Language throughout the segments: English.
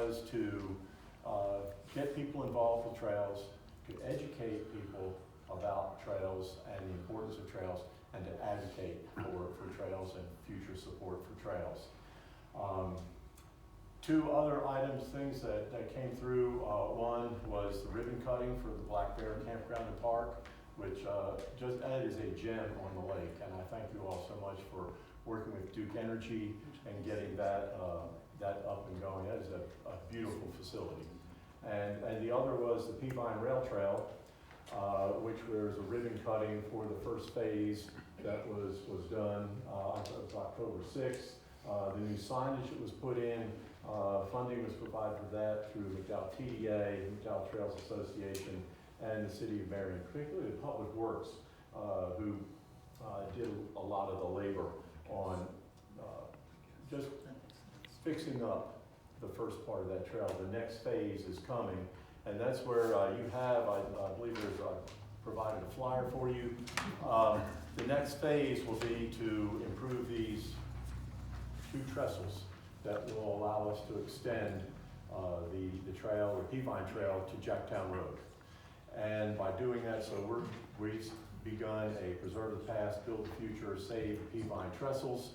was to get people involved with trails, to educate people about trails and the importance of trails, and to advocate for trails and future support for trails. Two other items, things that came through. One was the ribbon cutting for the Black Bear Campground and Park, which that is a gem on the lake, and I thank you all so much for working with Duke Energy and getting that up and going. That is a beautiful facility. And the other was the Peavine Rail Trail, which was a ribbon cutting for the first phase that was done October 6th. The new signage that was put in, funding was provided for that through McDowell TDA, McDowell Trails Association, and the City of Marion, particularly the Public Works, who did a lot of the labor on just fixing up the first part of that trail. The next phase is coming, and that's where you have, I believe there's provided a flyer for you. The next phase will be to improve these two trestles that will allow us to extend the trail, the Peavine Trail, to Jacktown Road. And by doing that, so we've begun a Preserve the Past, Build the Future, Save Peavine Trestles.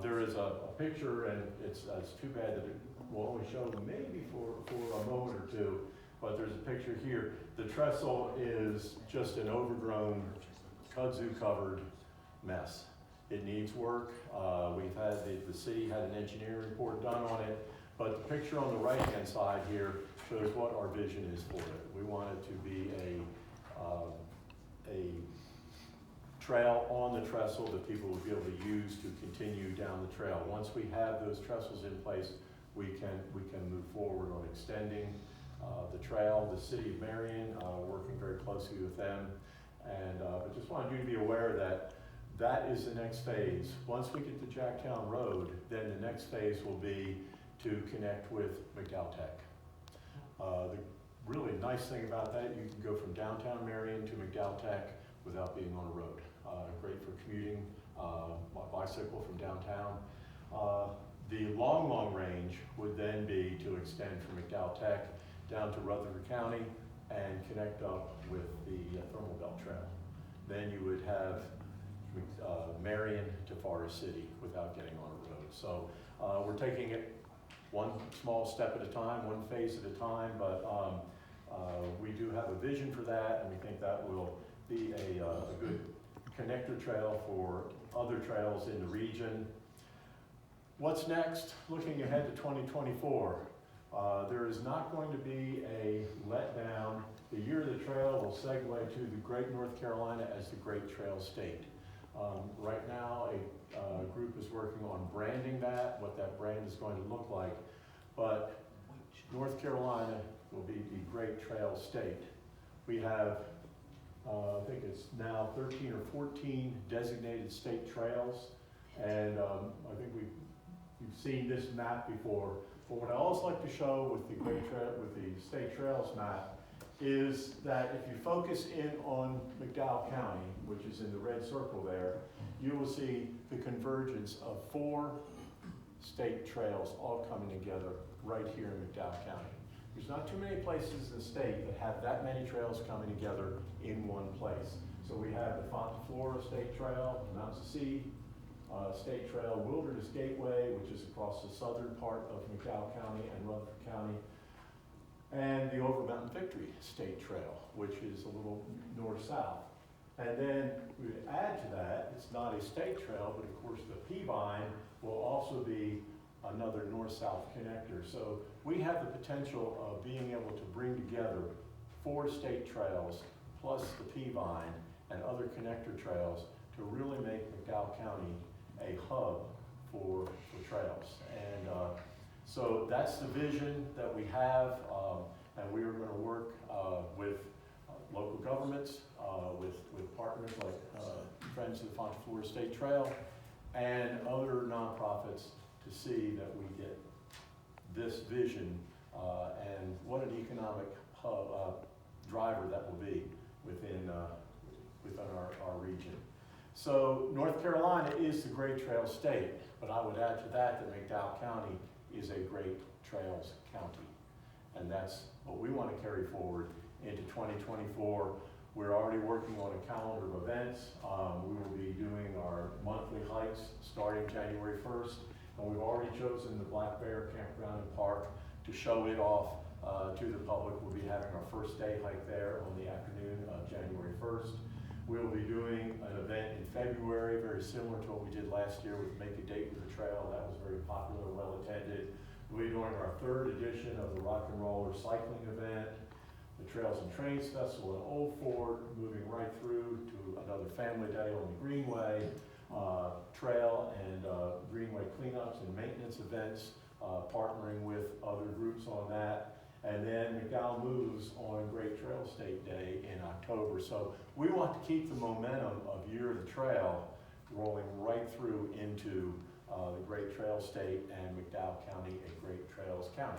There is a picture, and it's too bad that it will only show maybe for a moment or two, but there's a picture here. The trestle is just an overgrown, kudzu-covered mess. It needs work. We've had, the city had an engineering report done on it, but the picture on the right-hand side here shows what our vision is for it. We want it to be a trail on the trestle that people will be able to use to continue down the trail. Once we have those trestles in place, we can move forward on extending the trail. The City of Marion, working very closely with them, and but just wanted you to be aware that is the next phase. Once we get to Jacktown Road, then the next phase will be to connect with McDowell Tech. The really nice thing about that, you can go from downtown Marion to McDowell Tech without being on a road. Great for commuting, bicycle from downtown. The long range would then be to extend from McDowell Tech down to Rutherford County and connect up with the Thermal Belt Trail. Then you would have Marion to Forest City without getting on a road. So we're taking it one small step at a time, one phase at a time, but we do have a vision for that, and we think that will be a good connector trail for other trails in the region. What's next? Looking ahead to 2024, there is not going to be a letdown. The Year of the Trail will segue to the Great North Carolina as the Great Trail State. Right now, a group is working on branding that, what that brand is going to look like, but North Carolina will be the Great Trail State. We have, I think it's now 13 or 14 designated state trails, and I think you've seen this map before. But what I always like to show with the state trails map is that if you focus in on McDowell County, which is in the red circle there, you will see the convergence of 4 state trails all coming together right here in McDowell County. There's not too many places in the state that have that many trails coming together in one place. So we have the Fontaflora State Trail, the Mountain Sea State Trail, Wilderness Gateway, which is across the southern part of McDowell County and Rutherford County, and the Over Mountain Victory State Trail, which is a little north-south. And then we would add to that, it's not a state trail, but of course the Peavine will also be another north-south connector. So we have the potential of being able to bring together 4 state trails plus the Peavine and other connector trails to really make McDowell County a hub for trails. And so that's the vision that we have, and we are going to work with local governments, with partners like Friends of the Fontaflora State Trail and other nonprofits to see that we get this vision and what an economic driver that will be within our region. So North Carolina is the Great Trail State, but I would add to that that McDowell County is a great trails county. And that's what we want to carry forward into 2024. We're already working on a calendar of events. We will be doing our monthly hikes starting January 1st. And we've already chosen the Black Bear Campground and Park to show it off to the public. We'll be having our first day hike there on the afternoon of January 1st. We'll be doing an event in February, very similar to what we did last year with Make a Date with the Trail. That was very popular, well attended. We'll be doing our 3rd edition of the Rock and Roller Cycling event, the Trails and Trains Festival in Old Fort, moving right through to another Family Day on the Greenway, trail and Greenway cleanups and maintenance events, partnering with other groups on that. And then McDowell Moves on Great Trail State Day in October. So we want to keep the momentum of Year of the Trail rolling right through into the Great Trail State and McDowell County a Great Trails County.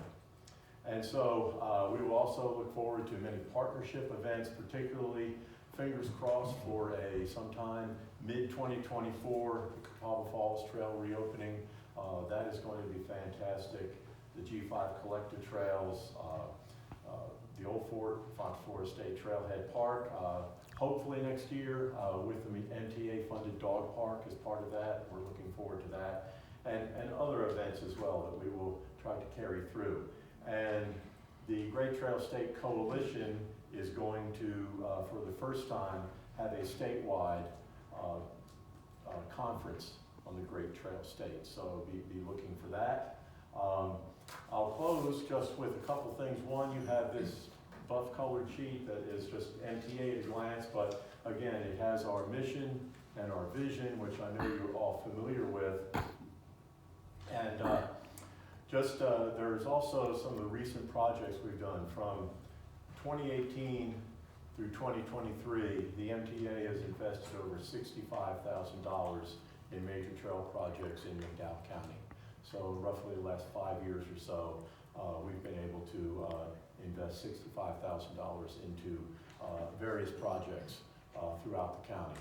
And so we will also look forward to many partnership events, particularly fingers crossed for a sometime mid-2024 Catawba Falls Trail reopening. That is going to be fantastic. The G5 Collector Trails, the Old Fort, Fox Forest State Trailhead Park, hopefully next year with the MTA-funded dog park as part of that. We're looking forward to that. And other events as well that we will try to carry through. And the Great Trail State Coalition is going to, for the first time, have a statewide conference on the Great Trail State. So be looking for that. I'll close just with a couple things. One, you have this buff colored sheet that is just MTA at a glance, but again, it has our mission and our vision, which I know you're all familiar with. And there's also some of the recent projects we've done from 2018 through 2023. The MTA has invested over $65,000 in major trail projects in McDowell County. So roughly the last 5 years or so, we've been able to invest $65,000 into various projects throughout the county.